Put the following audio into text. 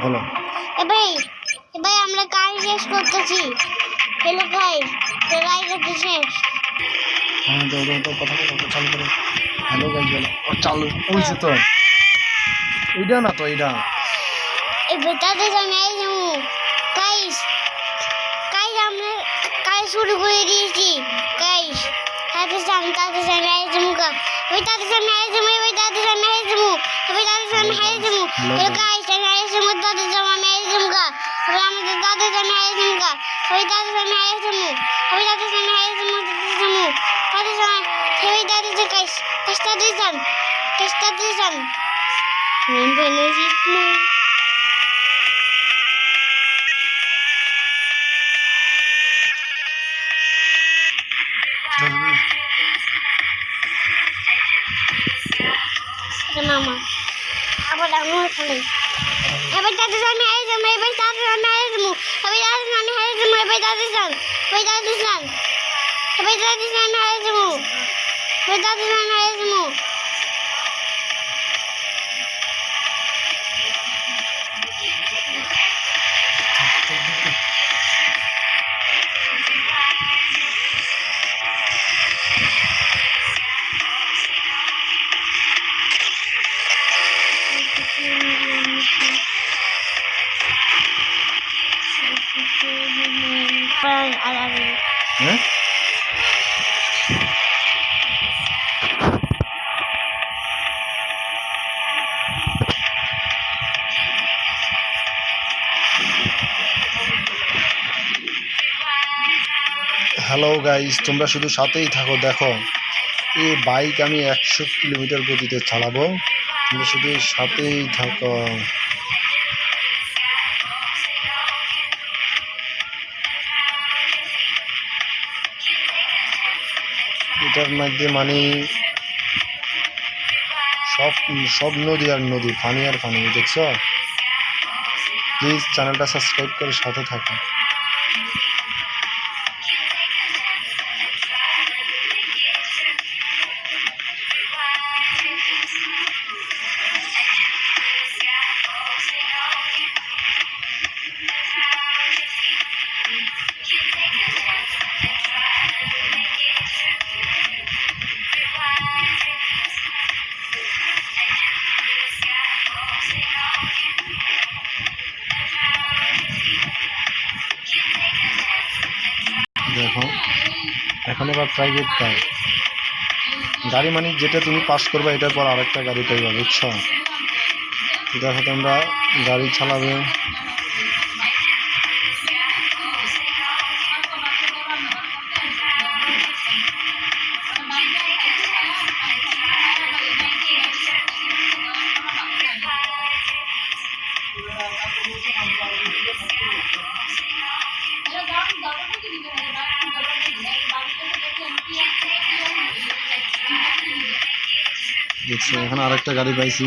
বলো। ভাই আমরা কাজ শেষ করতেছি। হ্যালো গাইস, তো লাইক করতে শেষ। হ্যাঁ তো কথা বলো, চালু করো। হ্যালো গাইস বলো। চালু হইছে তো। এইটা না তো এইটা। এই বেটাতে আমি এই যাবো। গাইস আমরা কাজ শুরু করে দিয়েছি। গাইস তাতে আমি এই যাবো গা। তাতে আমি এই যাবো, তাতে আমি এই যাবো, তাতে আমি এই যাবো। হ্যালো গাইস, আমি এই যাবো, তাতে আমি এই যাবো গা। আমাদের তাতে আমি এই যাবো গা। তাতে আমি এই যাবো, তাতে আমি এই যাবো, তাতে গাইস তাতে যান। Mama, apa dah mau kali? Hebat tadi sana air semua, hebat tadi sana air semua, hebat tadi sana air semua, hebat tadi sana air semua, hebat tadi sana air semua. Hello guys, তোমরা শুধু সাথেই থাকো। দেখো এই bike আমি 100 kilometre গতিতে চালাবো, তোমরা শুধু সাথেই থাকো। এটার মধ্যে মানে সব নদী আর নদী, পানি আর পানি, দেখছো? প্লিজ চ্যানেলটা সাবস্ক্রাইব করে সাথে থাকো। দেখো এখন এবার প্রাইভেট কার গাড়ি, মানে যেটা তুমি পাস করবে এটার পর আরেকটা গাড়ি পাইবা, বুঝছো? দেখো তোমরা গাড়ি চালাবে। দেখছি এখন আরেকটা গাড়ি পাইছি।